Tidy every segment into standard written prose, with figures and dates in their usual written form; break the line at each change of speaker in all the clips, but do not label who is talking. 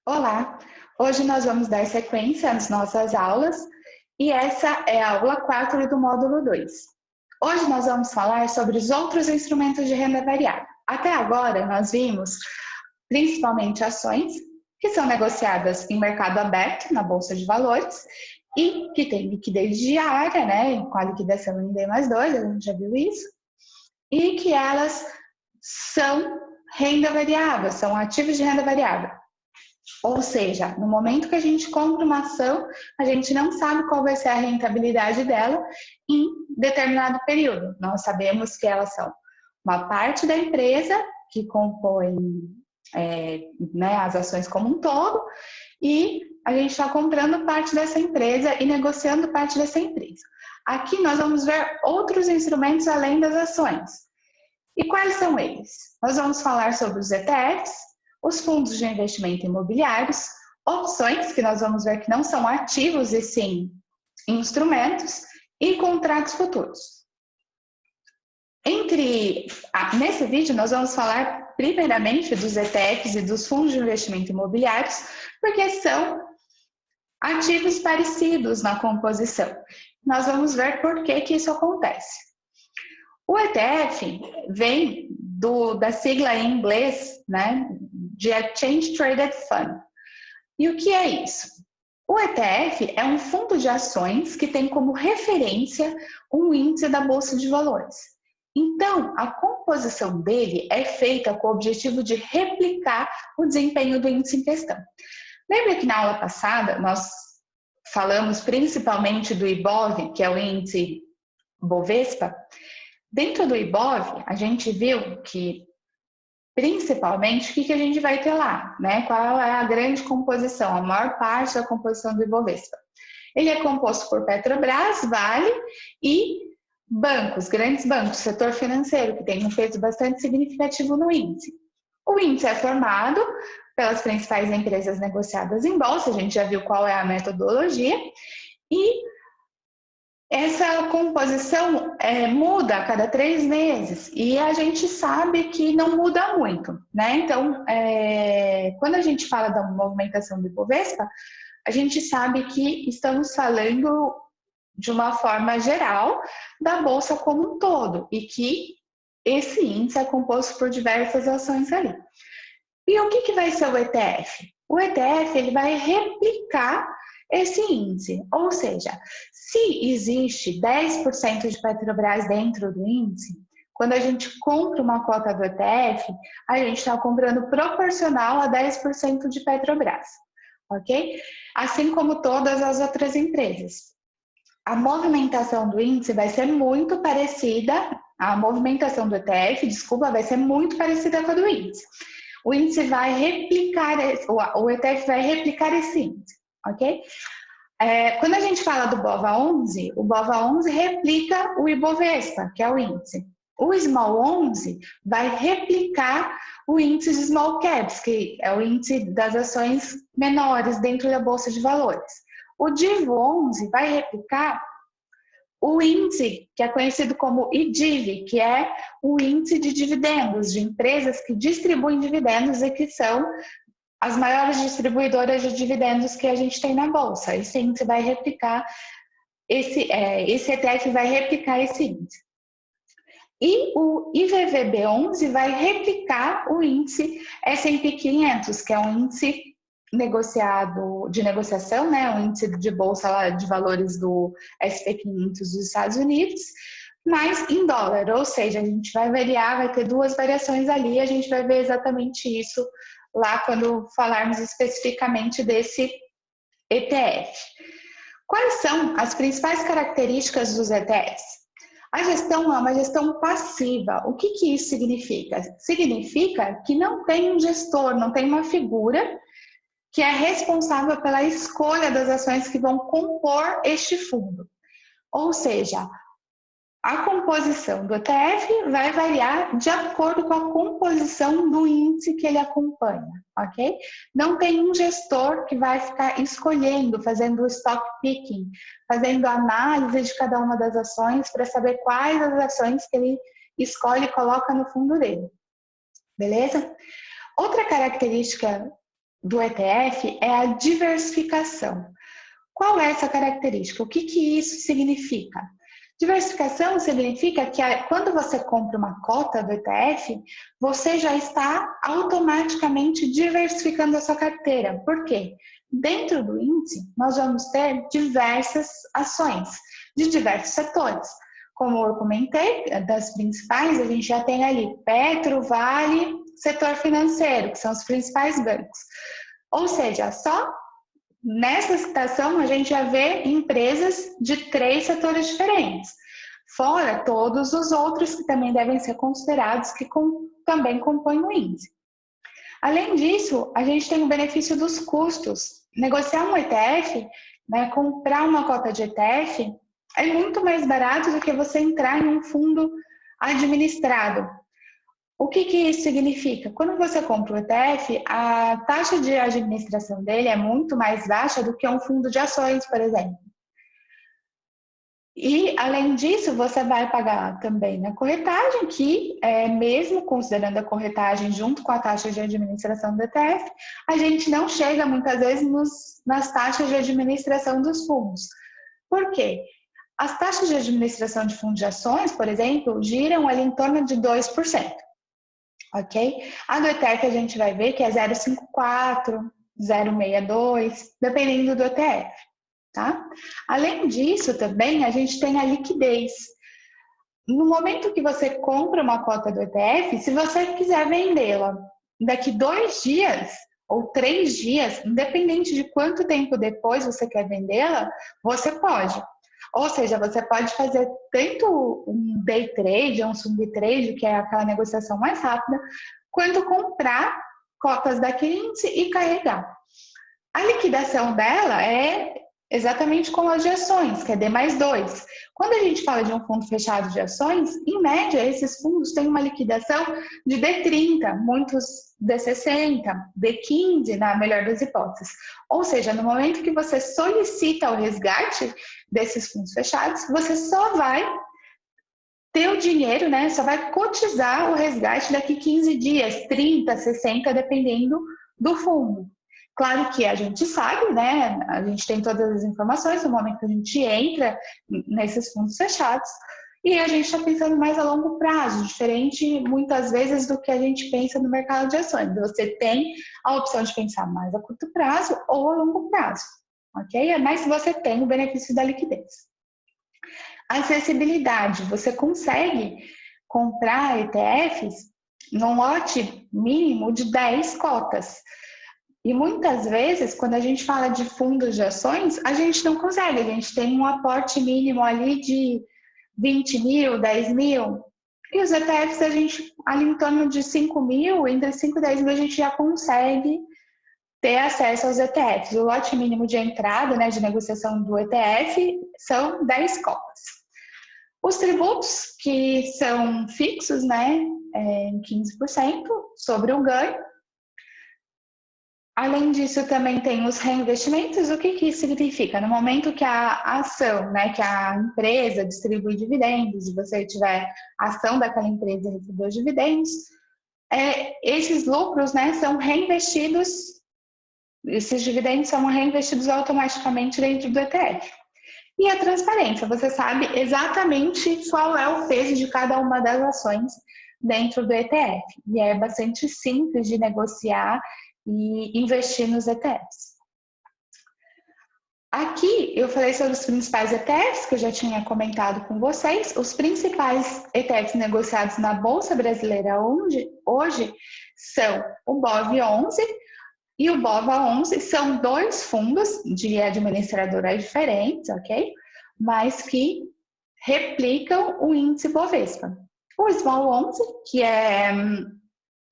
Olá! Hoje nós vamos dar sequência às nossas aulas e essa é a aula 4 do módulo 2. Hoje nós vamos falar sobre os outros instrumentos de renda variável. Até agora nós vimos principalmente ações que são negociadas em mercado aberto, na Bolsa de Valores, e que tem liquidez diária, né, com a liquidação em D+2, a gente já viu isso, e que elas são renda variável, são ativos de renda variável. Ou seja, no momento que a gente compra uma ação, a gente não sabe qual vai ser a rentabilidade dela em determinado período. Nós sabemos que elas são uma parte da empresa que compõe as ações como um todo e a gente está comprando parte dessa empresa e negociando parte dessa empresa. Aqui nós vamos ver outros instrumentos além das ações. E quais são eles? Nós vamos falar sobre os ETFs, os fundos de investimento imobiliários, opções, que nós vamos ver que não são ativos e sim instrumentos, e contratos futuros. Nesse vídeo nós vamos falar primeiramente dos ETFs e dos fundos de investimento imobiliários, porque são ativos parecidos na composição. Nós vamos ver por que isso acontece. O ETF vem da sigla em inglês, né, de Exchange Traded Fund. E o que é isso? O ETF é um fundo de ações que tem como referência um índice da Bolsa de Valores. Então, a composição dele é feita com o objetivo de replicar o desempenho do índice em questão. Lembra que na aula passada nós falamos principalmente do IBOV, que é o índice Bovespa? Dentro do IBOV, a gente viu que, principalmente, o que a gente vai ter lá, né? Qual é a grande composição, a maior parte da composição do Ibovespa? Ele é composto por Petrobras, Vale e bancos, grandes bancos, setor financeiro, que tem um peso bastante significativo no índice. O índice é formado pelas principais empresas negociadas em bolsa, a gente já viu qual é a metodologia, e essa composição muda a cada 3 meses e a gente sabe que não muda muito, né? Então, quando a gente fala da movimentação do Ibovespa, a gente sabe que estamos falando de uma forma geral da Bolsa como um todo e que esse índice é composto por diversas ações ali. E o que vai ser o ETF? O ETF ele vai replicar esse índice, ou seja, se existe 10% de Petrobras dentro do índice, quando a gente compra uma cota do ETF, a gente está comprando proporcional a 10% de Petrobras, ok? Assim como todas as outras empresas. A movimentação do índice vai ser muito parecida, a movimentação do ETF, vai ser muito parecida com a do índice. O índice vai replicar, o ETF vai replicar esse índice, ok? Quando a gente fala do BOVA11, o BOVA11 replica o Ibovespa, que é o índice. O Small 11 vai replicar o índice de Small Caps, que é o índice das ações menores dentro da Bolsa de Valores. O DIV 11 vai replicar o índice que é conhecido como IDIV, que é o índice de dividendos, de empresas que distribuem dividendos e que são as maiores distribuidoras de dividendos que a gente tem na Bolsa. Esse índice vai replicar, esse ETF vai replicar esse índice. E o IVVB11 vai replicar o índice S&P 500, que é um índice de negociação, né, o índice de bolsa de valores do SP 500 dos Estados Unidos, mas em dólar, ou seja, a gente vai variar, vai ter 2 variações ali, a gente vai ver exatamente isso lá quando falarmos especificamente desse ETF. Quais são as principais características dos ETFs? A gestão é uma gestão passiva. O que isso significa? Significa que não tem um gestor, não tem uma figura que é responsável pela escolha das ações que vão compor este fundo. Ou seja, a composição do ETF vai variar de acordo com a composição do índice que ele acompanha, ok? Não tem um gestor que vai ficar escolhendo, fazendo o stock picking, fazendo análise de cada uma das ações para saber quais as ações que ele escolhe e coloca no fundo dele, beleza? Outra característica do ETF é a diversificação. Qual é essa característica? O que isso significa? Diversificação significa que quando você compra uma cota do ETF, você já está automaticamente diversificando a sua carteira. Por quê? Dentro do índice, nós vamos ter diversas ações de diversos setores. Como eu comentei, das principais, a gente já tem ali Petro, Vale, setor financeiro, que são os principais bancos. Ou seja, só nessa citação a gente já vê empresas de 3 setores diferentes, fora todos os outros que também devem ser considerados que também compõem o índice. Além disso, a gente tem o benefício dos custos. Negociar um ETF, né, comprar uma cota de ETF, é muito mais barato do que você entrar em um fundo administrado. O que isso significa? Quando você compra o ETF, a taxa de administração dele é muito mais baixa do que um fundo de ações, por exemplo. E, além disso, você vai pagar também na corretagem, que, mesmo considerando a corretagem junto com a taxa de administração do ETF, a gente não chega muitas vezes nas taxas de administração dos fundos. Por quê? As taxas de administração de fundos de ações, por exemplo, giram ali em torno de 2%. Ok? A do ETF a gente vai ver que é 0,54, 0,62, dependendo do ETF, tá? Além disso, também a gente tem a liquidez. No momento que você compra uma cota do ETF, se você quiser vendê-la daqui 2 dias ou 3 dias, independente de quanto tempo depois você quer vendê-la, você pode. Ou seja, você pode fazer tanto um day trade, um swing trade, que é aquela negociação mais rápida, quanto comprar cotas daquele índice e carregar. A liquidação dela é exatamente como as de ações, que é D+2. Quando a gente fala de um fundo fechado de ações, em média, esses fundos têm uma liquidação de D30, muitos D60, D15, na melhor das hipóteses. Ou seja, no momento que você solicita o resgate desses fundos fechados, você só vai ter o dinheiro, né? Só vai cotizar o resgate daqui 15 dias, 30, 60, dependendo do fundo. Claro que a gente sabe, né? A gente tem todas as informações no momento que a gente entra nesses fundos fechados e a gente está pensando mais a longo prazo, diferente muitas vezes do que a gente pensa no mercado de ações. Você tem a opção de pensar mais a curto prazo ou a longo prazo, ok? Mas você tem o benefício da liquidez. Acessibilidade, você consegue comprar ETFs num lote mínimo de 10 cotas. E muitas vezes, quando a gente fala de fundos de ações, a gente não consegue, a gente tem um aporte mínimo ali de 20 mil, 10 mil, e os ETFs a gente, ali em torno de 5 mil, entre 5 e 10 mil a gente já consegue ter acesso aos ETFs. O lote mínimo de entrada, né, de negociação do ETF são 10 cotas. Os tributos, que são fixos, né, 15% sobre o ganho. Além disso, também tem os reinvestimentos. O que isso significa? No momento que a ação, né, que a empresa distribui dividendos, e você tiver ação daquela empresa e receber os dividendos, esses lucros, né, são reinvestidos, esses dividendos são reinvestidos automaticamente dentro do ETF. E a transparência, você sabe exatamente qual é o peso de cada uma das ações dentro do ETF. E é bastante simples de negociar e investir nos ETFs. Aqui eu falei sobre os principais ETFs, que eu já tinha comentado com vocês. Os principais ETFs negociados na Bolsa Brasileira hoje são o BOV11 e o BOVA11. São 2 fundos de administradoras diferentes, ok? Mas que replicam o índice Bovespa. O Small 11, que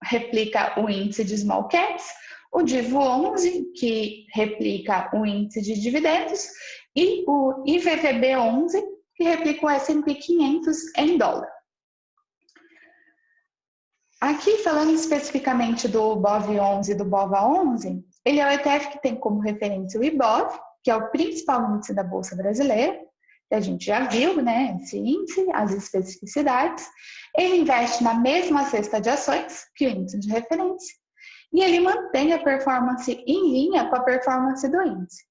replica o índice de Small Caps, o Divo 11, que replica o índice de dividendos, e o IVVB 11, que replica o S&P 500 em dólar. Aqui, falando especificamente do BOV11 e do BOVA11, ele é o ETF que tem como referência o IBOV, que é o principal índice da Bolsa Brasileira, que a gente já viu, né, esse índice, as especificidades. Ele investe na mesma cesta de ações que o índice de referência. e ele mantém a performance em linha com a performance do índice.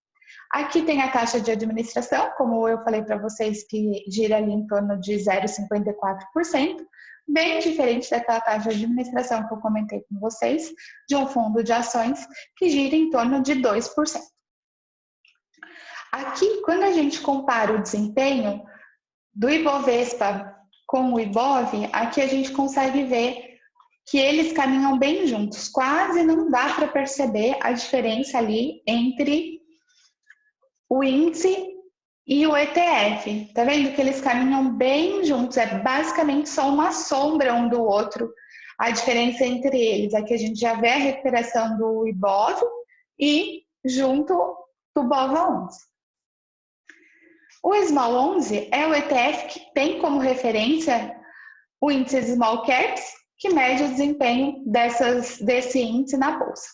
Aqui tem a taxa de administração, como eu falei para vocês, que gira ali em torno de 0,54%, bem diferente daquela taxa de administração que eu comentei com vocês, de um fundo de ações que gira em torno de 2%. Aqui, quando a gente compara o desempenho do Ibovespa com o Ibov, aqui a gente consegue ver que eles caminham bem juntos. Quase não dá para perceber a diferença ali entre o índice e o ETF. Tá vendo que eles caminham bem juntos? É basicamente só uma sombra um do outro. A diferença entre eles é que a gente já vê a recuperação do Ibov e junto do BOVA11. O Small 11 é o ETF que tem como referência o índice Small Caps, que mede o desempenho desse índice na bolsa.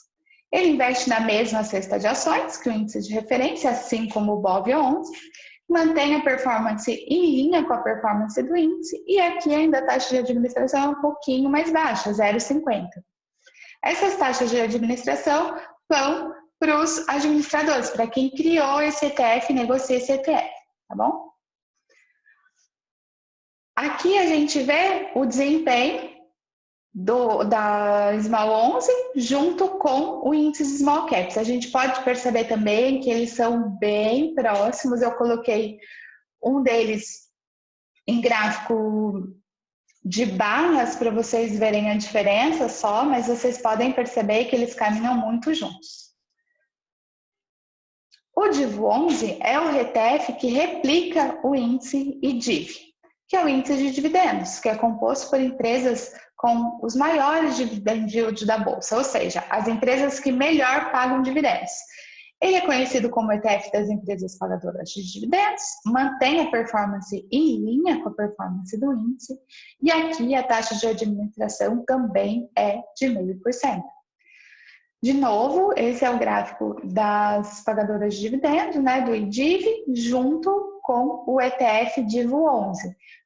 Ele investe na mesma cesta de ações que o índice de referência, assim como o BOV11, mantém a performance em linha com a performance do índice, e aqui ainda a taxa de administração é um pouquinho mais baixa, 0,50. Essas taxas de administração vão para os administradores, para quem criou esse ETF e negocia esse ETF, tá bom? Aqui a gente vê o desempenho da Small 11 junto com o índice de Small Caps. A gente pode perceber também que eles são bem próximos. Eu coloquei um deles em gráfico de barras para vocês verem a diferença só, mas vocês podem perceber que eles caminham muito juntos. O DIV11 é o ETF que replica o índice IDIV, que é o índice de dividendos, que é composto por empresas com os maiores dividend yield da bolsa, ou seja, as empresas que melhor pagam dividendos. Ele é conhecido como ETF das empresas pagadoras de dividendos, mantém a performance em linha com a performance do índice, e aqui a taxa de administração também é de 0,5%. De novo, esse é o gráfico das pagadoras de dividendos, né, do IDIV, junto com o ETF DIV11.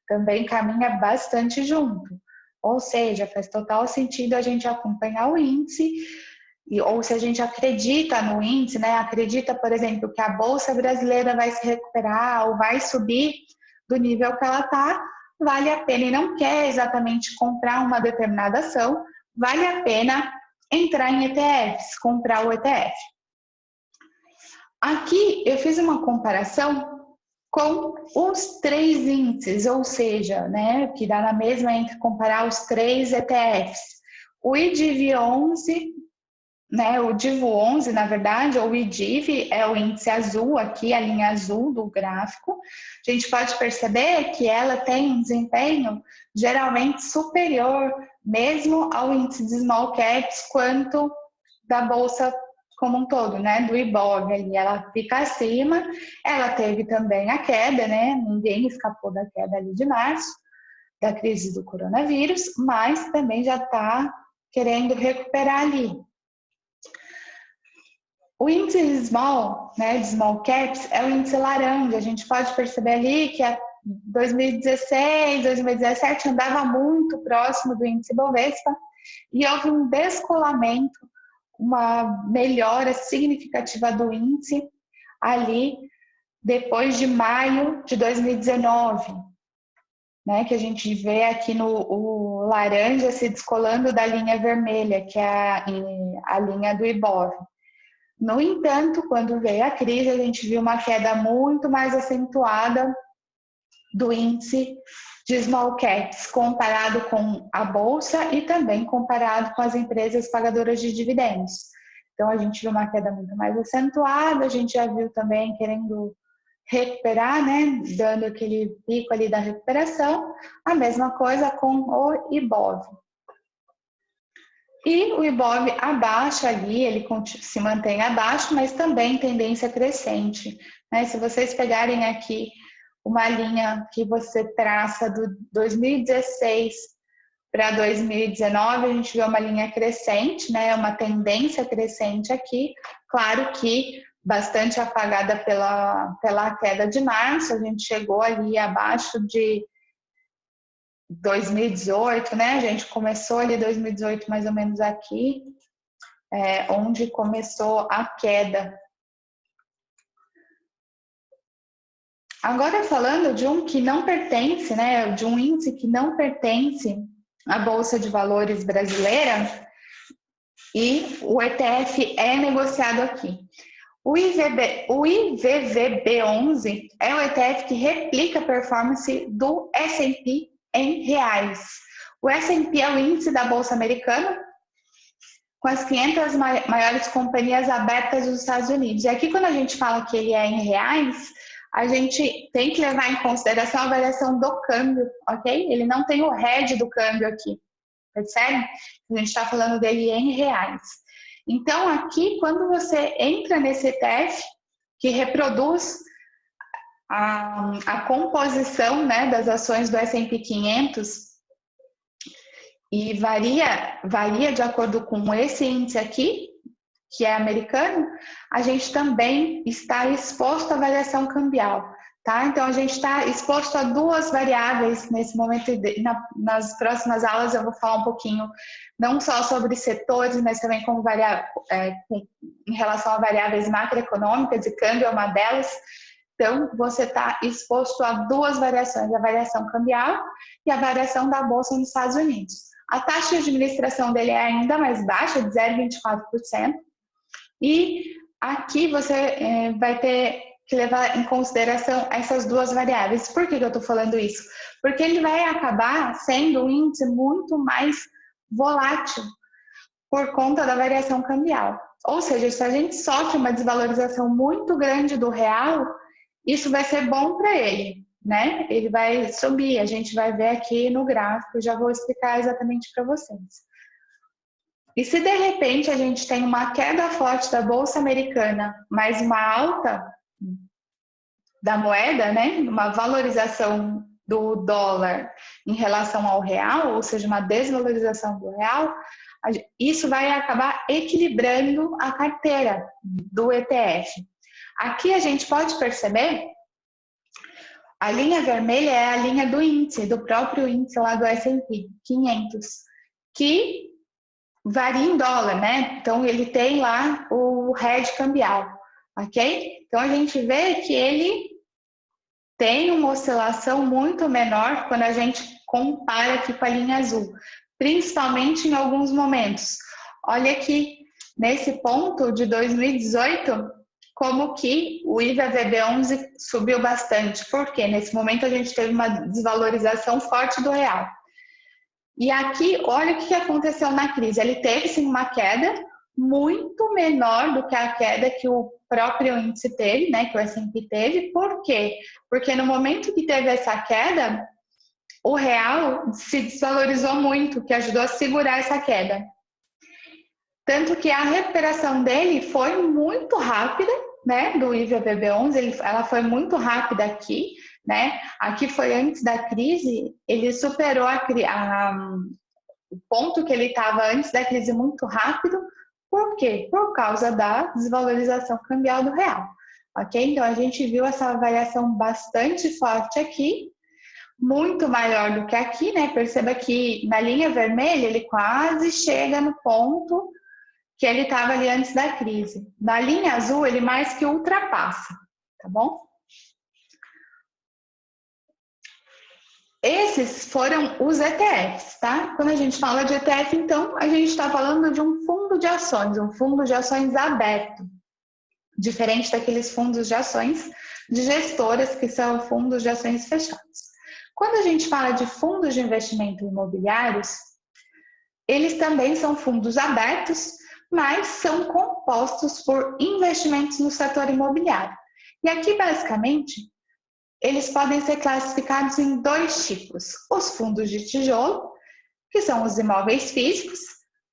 Também caminha bastante junto. Ou seja, faz total sentido a gente acompanhar o índice, ou se a gente acredita no índice, né? Acredita, por exemplo, que a Bolsa Brasileira vai se recuperar ou vai subir do nível que ela está, vale a pena, e não quer exatamente comprar uma determinada ação, vale a pena entrar em ETFs, comprar o ETF. Aqui eu fiz uma comparação com os três índices, ou seja, né, que dá na mesma entre comparar os três ETFs. O IDIV11, né, o DIV11, na verdade, ou o IDIV é o índice azul aqui, a linha azul do gráfico. A gente pode perceber que ela tem um desempenho geralmente superior, mesmo ao índice de Small Caps, quanto da Bolsa como um todo, né, do Ibov ali, ela fica acima. Ela teve também a queda, né, ninguém escapou da queda ali de março, da crise do coronavírus, mas também já está querendo recuperar ali. O índice de Small, né, de Small Caps, é o índice laranja. A gente pode perceber ali que a 2016, 2017 andava muito próximo do índice Bovespa e houve um descolamento, uma melhora significativa do índice ali depois de maio de 2019, né, que a gente vê aqui o laranja se descolando da linha vermelha, que é a linha do Ibov. No entanto, quando veio a crise, a gente viu uma queda muito mais acentuada do índice de Small Caps, comparado com a Bolsa e também comparado com as empresas pagadoras de dividendos. Então, a gente viu uma queda muito mais acentuada, a gente já viu também querendo recuperar, né, dando aquele pico ali da recuperação. A mesma coisa com o Ibov. E o Ibov abaixo ali, ele se mantém abaixo, mas também tendência crescente, né? Se vocês pegarem aqui uma linha que você traça do 2016 para 2019, a gente vê uma linha crescente, né? Uma tendência crescente aqui, claro que bastante apagada pela queda de março, a gente chegou ali abaixo de 2018, né? A gente começou ali 2018 mais ou menos aqui, onde começou a queda. Agora falando de um que não pertence, né, de um índice que não pertence à Bolsa de Valores brasileira, e o ETF é negociado aqui. O IVVB11 é o ETF que replica a performance do S&P em reais. O S&P é o índice da Bolsa Americana com as 500 maiores companhias abertas dos Estados Unidos. E aqui, quando a gente fala que ele é em reais, a gente tem que levar em consideração a variação do câmbio, ok? Ele não tem o head do câmbio aqui, percebe? A gente está falando dele em reais. Então, aqui, quando você entra nesse ETF, que reproduz a composição, né, das ações do S&P 500, e varia de acordo com esse índice aqui, que é americano, a gente também está exposto à variação cambial, tá? Então, a gente está exposto a duas variáveis nesse momento. Nas próximas aulas eu vou falar um pouquinho, não só sobre setores, mas também como em relação a variáveis macroeconômicas, e câmbio é uma delas. Então, você está exposto a duas variações, a variação cambial e a variação da Bolsa nos Estados Unidos. A taxa de administração dele é ainda mais baixa, de 0,24%. E aqui você vai ter que levar em consideração essas duas variáveis. Por que eu estou falando isso? Porque ele vai acabar sendo um índice muito mais volátil por conta da variação cambial. Ou seja, se a gente sofre uma desvalorização muito grande do real, isso vai ser bom para ele, né? Ele vai subir, a gente vai ver aqui no gráfico, já vou explicar exatamente para vocês. E se de repente a gente tem uma queda forte da Bolsa Americana, mas uma alta da moeda, né? Uma valorização do dólar em relação ao real, ou seja, uma desvalorização do real, isso vai acabar equilibrando a carteira do ETF. Aqui a gente pode perceber, a linha vermelha é a linha do índice, do próprio índice lá do S&P 500, que varia em dólar, né? Então, ele tem lá o hedge cambial, ok? Então, a gente vê que ele tem uma oscilação muito menor quando a gente compara aqui com a linha azul, principalmente em alguns momentos. Olha aqui, nesse ponto de 2018, como que o IVVB11 subiu bastante. Por quê? Nesse momento, a gente teve uma desvalorização forte do real. E aqui, olha o que aconteceu na crise. Ele teve sim uma queda muito menor do que a queda que o próprio índice teve, né, que o S&P teve. Por quê? Porque no momento que teve essa queda, o real se desvalorizou muito, que ajudou a segurar essa queda. Tanto que a recuperação dele foi muito rápida, né, do IVVB11, ela foi muito rápida aqui, né? Aqui foi antes da crise, ele superou o ponto que ele estava antes da crise muito rápido. Por quê? Por causa da desvalorização cambial do real, ok? Então, a gente viu essa variação bastante forte aqui, muito maior do que aqui, né? Perceba que na linha vermelha ele quase chega no ponto que ele estava ali antes da crise. Na linha azul, ele mais que ultrapassa, tá bom? Esses foram os ETFs, tá? Quando a gente fala de ETF, então, a gente está falando de um fundo de ações aberto, diferente daqueles fundos de ações de gestoras, que são fundos de ações fechados. Quando a gente fala de fundos de investimento imobiliários, eles também são fundos abertos, mas são compostos por investimentos no setor imobiliário. E aqui, basicamente, eles podem ser classificados em dois tipos. Os fundos de tijolo, que são os imóveis físicos,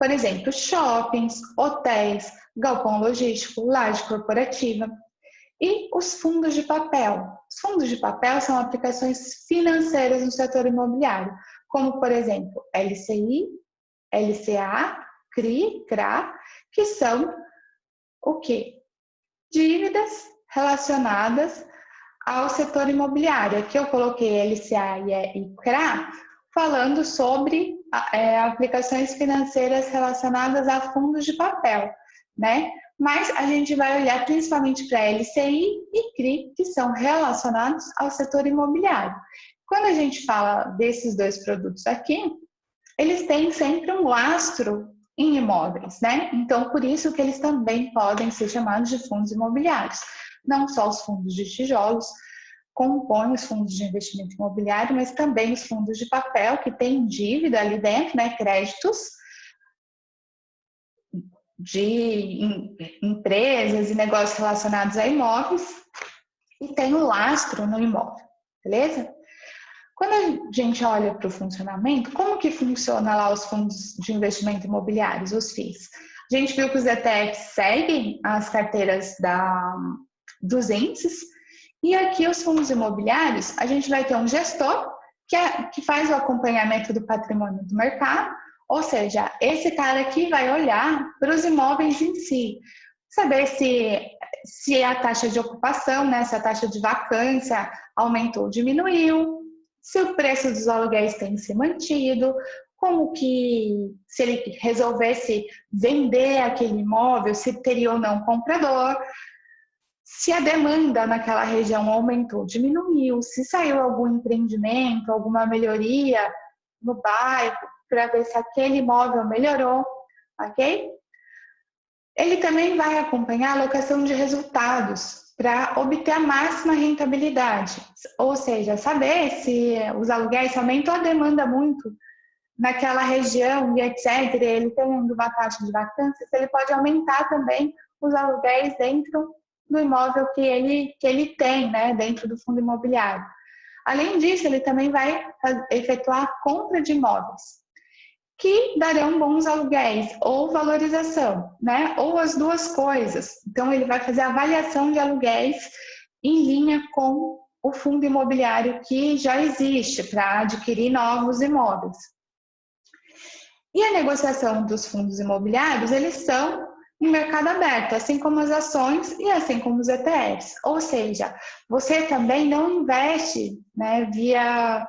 por exemplo, shoppings, hotéis, galpão logístico, laje corporativa. E os fundos de papel. Os fundos de papel são aplicações financeiras no setor imobiliário, como, por exemplo, LCI, LCA, CRI, CRA, que são o quê? Dívidas relacionadas ao setor imobiliário. Aqui eu coloquei LCA e CRA, falando sobre aplicações financeiras relacionadas a fundos de papel, né? Mas a gente vai olhar principalmente para LCI e CRI, que são relacionados ao setor imobiliário. Quando a gente fala desses dois produtos aqui, eles têm sempre um lastro em imóveis, né? Então, por isso que eles também podem ser chamados de fundos imobiliários. Não só os fundos de tijolos compõem os fundos de investimento imobiliário, mas também os fundos de papel, que têm dívida ali dentro, né? Créditos de empresas e negócios relacionados a imóveis e tem o lastro no imóvel, beleza? Quando a gente olha para o funcionamento, como que funciona lá os fundos de investimento imobiliários, os FIIs? A gente viu que os ETFs seguem as carteiras dos índices e aqui os fundos imobiliários, a gente vai ter um gestor que faz o acompanhamento do patrimônio do mercado, ou seja, esse cara aqui vai olhar para os imóveis em si, saber se a taxa de ocupação, né, se a taxa de vacância aumentou ou diminuiu, se o preço dos aluguéis tem se mantido, como que, se ele resolvesse vender aquele imóvel, se teria ou não comprador, se a demanda naquela região aumentou ou diminuiu, se saiu algum empreendimento, alguma melhoria no bairro, para ver se aquele imóvel melhorou, ok? Ele também vai acompanhar a alocação de resultados para obter a máxima rentabilidade, ou seja, saber se os aluguéis aumentam a demanda muito naquela região e etc. Ele tendo uma taxa de vacância, ele pode aumentar também os aluguéis dentro do imóvel que ele tem, né, dentro do fundo imobiliário. Além disso, ele também vai efetuar a compra de imóveis que darão bons aluguéis ou valorização, né? Ou as duas coisas. Então, ele vai fazer a avaliação de aluguéis em linha com o fundo imobiliário que já existe para adquirir novos imóveis. E a negociação dos fundos imobiliários, eles são em mercado aberto, assim como as ações e assim como os ETFs. Ou seja, você também não investe, né, via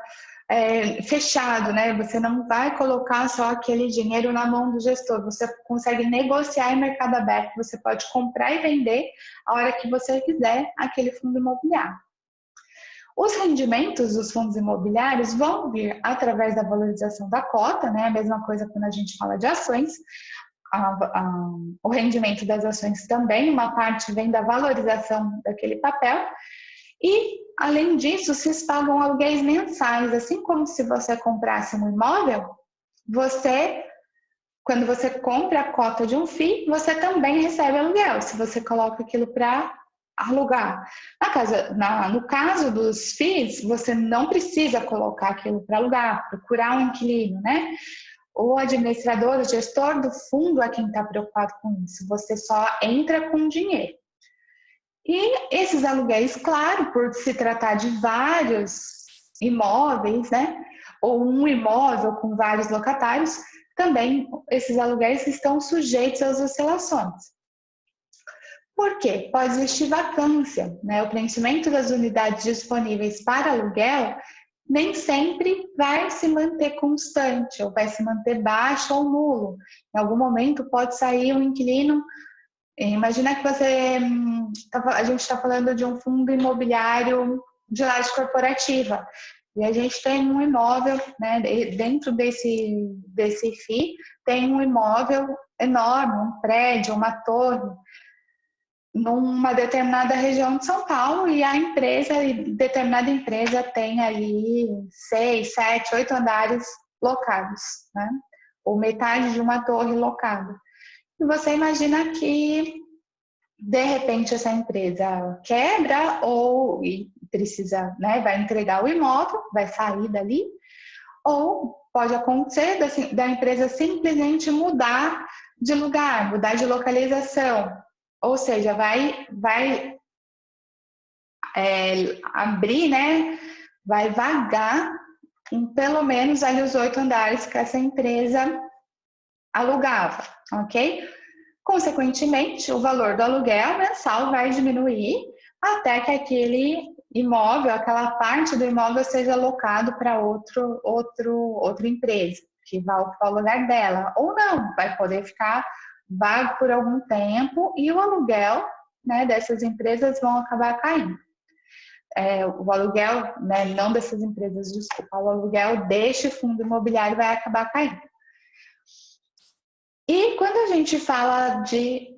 fechado, né? Você não vai colocar só aquele dinheiro na mão do gestor, você consegue negociar em mercado aberto, você pode comprar e vender a hora que você quiser aquele fundo imobiliário. Os rendimentos dos fundos imobiliários vão vir através da valorização da cota, né? A mesma coisa quando a gente fala de ações, o rendimento das ações também, uma parte vem da valorização daquele papel. E, além disso, vocês pagam aluguéis mensais, assim como se você comprasse um imóvel, quando você compra a cota de um FII, você também recebe aluguel, se você coloca aquilo para alugar. No caso dos FIIs, você não precisa colocar aquilo para alugar, procurar um inquilino, né? O administrador, o gestor do fundo é quem está preocupado com isso, você só entra com dinheiro. E esses aluguéis, claro, por se tratar de vários imóveis, né, ou um imóvel com vários locatários, também esses aluguéis estão sujeitos às oscilações. Por quê? Pode existir vacância, né? O preenchimento das unidades disponíveis para aluguel nem sempre vai se manter constante, ou vai se manter baixo ou nulo. Em algum momento pode sair um inquilino. Imagina que a gente está falando de um fundo imobiliário de laje corporativa e a gente tem um imóvel, né, dentro desse FII tem um imóvel enorme, um prédio, uma torre, numa determinada região de São Paulo e determinada empresa tem ali 6, 7, 8 andares locados, né, ou metade de uma torre locada. E você imagina que, de repente, essa empresa quebra ou precisa, né, vai entregar o imóvel, vai sair dali, ou pode acontecer da empresa simplesmente mudar de lugar, mudar de localização, ou seja, vai abrir, né, vai vagar em pelo menos ali os 8 andares que essa empresa alugava, ok? Consequentemente, o valor do aluguel mensal vai diminuir até que aquele imóvel, aquela parte do imóvel seja alocado para outra empresa, que vai ocupar o lugar dela. Ou não, vai poder ficar vago por algum tempo e o aluguel, né, dessas empresas vão acabar caindo. O aluguel, né, não dessas empresas, desculpa, o aluguel deste fundo imobiliário vai acabar caindo. E quando a gente fala de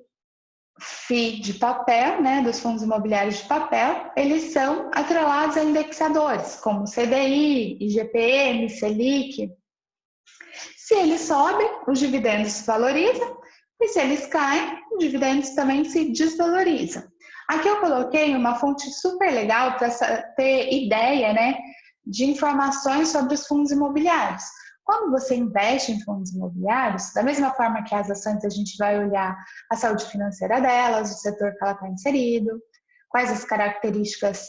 FII de papel, né, dos fundos imobiliários de papel, eles são atrelados a indexadores, como CDI, IGPM, Selic. Se eles sobem, os dividendos se valorizam, e se eles caem, os dividendos também se desvalorizam. Aqui eu coloquei uma fonte super legal para ter ideia, né, de informações sobre os fundos imobiliários. Quando você investe em fundos imobiliários, da mesma forma que as ações, a gente vai olhar a saúde financeira delas, o setor que ela está inserido, quais as características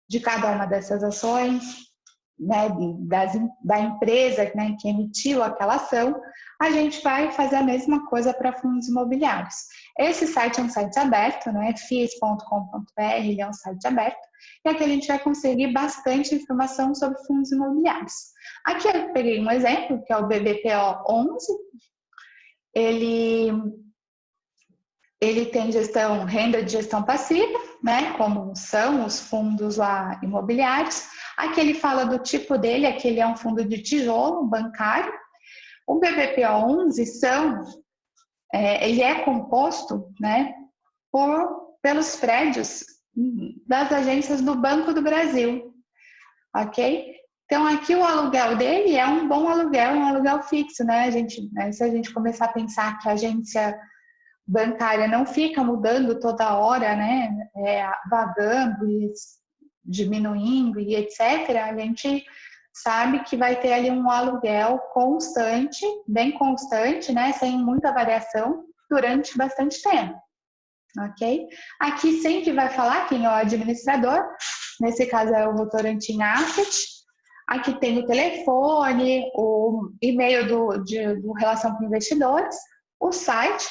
de cada uma dessas ações, né, da empresa, né, que emitiu aquela ação, a gente vai fazer a mesma coisa para fundos imobiliários. Esse site é um site aberto, né, fiis.com.br, ele é um site aberto, e aqui a gente vai conseguir bastante informação sobre fundos imobiliários. Aqui eu peguei um exemplo, que é o BBPO 11, ele tem renda de gestão passiva, né, como são os fundos lá imobiliários. Aqui ele fala do tipo dele, aqui ele é um fundo de tijolo bancário. O BBPO 11 ele é composto, né, pelos prédios das agências do Banco do Brasil, ok? Então aqui o aluguel dele é um bom aluguel, um aluguel fixo, né? Se a gente começar a pensar que a agência bancária não fica mudando toda hora, né, vagando e diminuindo e etc., a gente sabe que vai ter ali um aluguel constante, bem constante, né, sem muita variação, durante bastante tempo, ok? Aqui sempre vai falar quem é o administrador, nesse caso é o Votorantim Asset. Aqui tem o telefone, o e-mail do Relação com Investidores, o site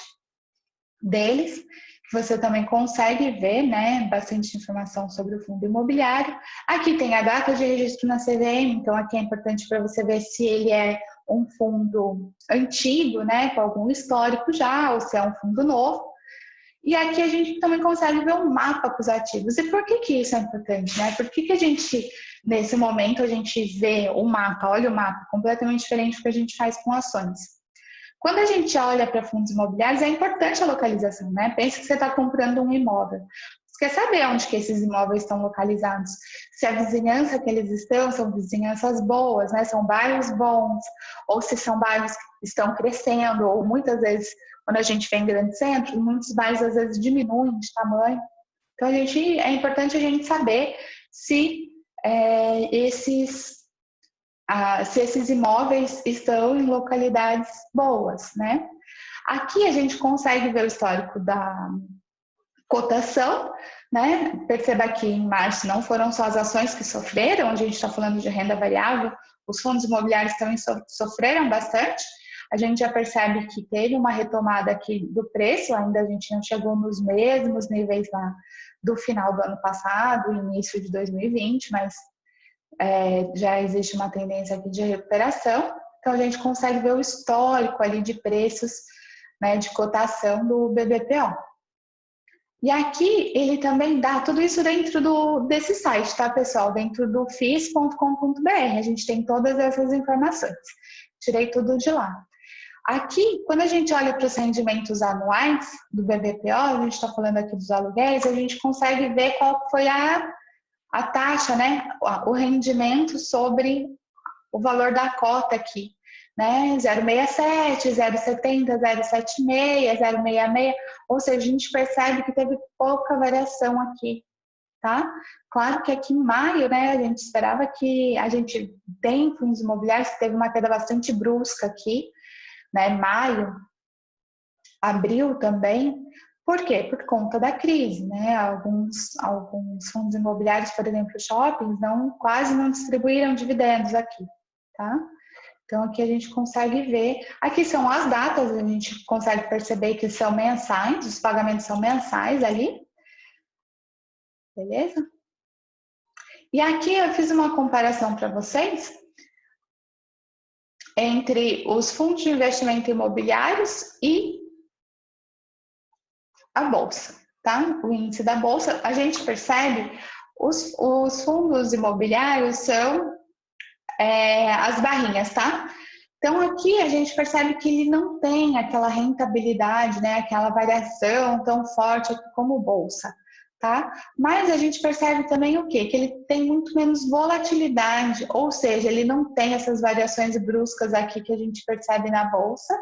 deles, que você também consegue ver, né, bastante informação sobre o fundo imobiliário. Aqui tem a data de registro na CVM, então aqui é importante para você ver se ele é um fundo antigo, né, com algum histórico já, ou se é um fundo novo. E aqui a gente também consegue ver um mapa com os ativos. E por que isso é importante, né? Por que a gente, nesse momento, a gente vê o mapa, olha o mapa, completamente diferente do que a gente faz com ações. Quando a gente olha para fundos imobiliários, é importante a localização, né? Pensa que você está comprando um imóvel. Você quer saber onde que esses imóveis estão localizados? Se a vizinhança que eles estão são vizinhanças boas, né? São bairros bons, ou se são bairros que estão crescendo, ou muitas vezes, quando a gente vem em grandes centros, muitos bairros às vezes diminuem de tamanho. Então, é importante a gente saber se esses imóveis estão em localidades boas, né? Aqui a gente consegue ver o histórico da cotação, né? Perceba que em março não foram só as ações que sofreram, a gente está falando de renda variável, os fundos imobiliários também sofreram bastante. A gente já percebe que teve uma retomada aqui do preço, ainda a gente não chegou nos mesmos níveis lá do final do ano passado, início de 2020, mas já existe uma tendência aqui de recuperação. Então a gente consegue ver o histórico ali de preços, né, de cotação do BBPO. E aqui ele também dá tudo isso dentro desse site, tá, pessoal? Dentro do fiis.com.br, a gente tem todas essas informações. Tirei tudo de lá. Aqui, quando a gente olha para os rendimentos anuais do BBPO, a gente está falando aqui dos aluguéis, a gente consegue ver qual foi a taxa, né? O rendimento sobre o valor da cota aqui, né? 0,67, 0,70, 0,76, 0,66, ou seja, a gente percebe que teve pouca variação aqui, tá? Claro que aqui em maio, né, a gente esperava que a gente tem fundos imobiliários que teve uma queda bastante brusca aqui, né? Maio, abril também. Por quê? Por conta da crise, né? Alguns fundos imobiliários, por exemplo, shoppings, quase não distribuíram dividendos aqui, tá? Então aqui a gente consegue ver, aqui são as datas, a gente consegue perceber que são mensais, os pagamentos são mensais ali, beleza? E aqui eu fiz uma comparação para vocês entre os fundos de investimento imobiliários e a bolsa, tá? O índice da bolsa, a gente percebe os fundos imobiliários são as barrinhas, tá? Então aqui a gente percebe que ele não tem aquela rentabilidade, né? Aquela variação tão forte como bolsa, tá? Mas a gente percebe também o quê? Que ele tem muito menos volatilidade, ou seja, ele não tem essas variações bruscas aqui que a gente percebe na bolsa.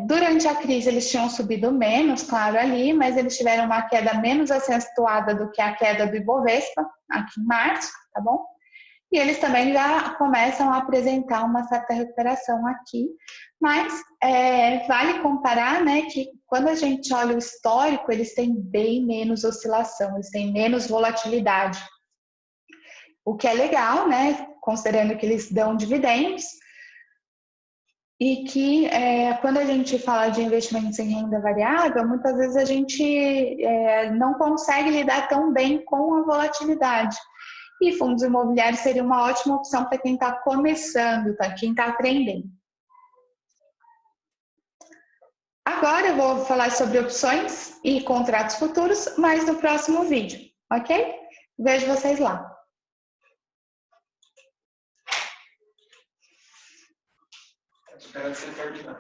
Durante a crise eles tinham subido menos, claro, ali, mas eles tiveram uma queda menos acentuada do que a queda do Ibovespa, aqui em março, tá bom? E eles também já começam a apresentar uma certa recuperação aqui, mas vale comparar, né, que quando a gente olha o histórico, eles têm bem menos oscilação, eles têm menos volatilidade, o que é legal, né, considerando que eles dão dividendos, e que quando a gente fala de investimentos em renda variável, muitas vezes a gente não consegue lidar tão bem com a volatilidade. E fundos imobiliários seria uma ótima opção para quem está começando, tá? Quem está aprendendo. Agora eu vou falar sobre opções e contratos futuros, mas no próximo vídeo, ok? Vejo vocês lá.
Espero que você termine.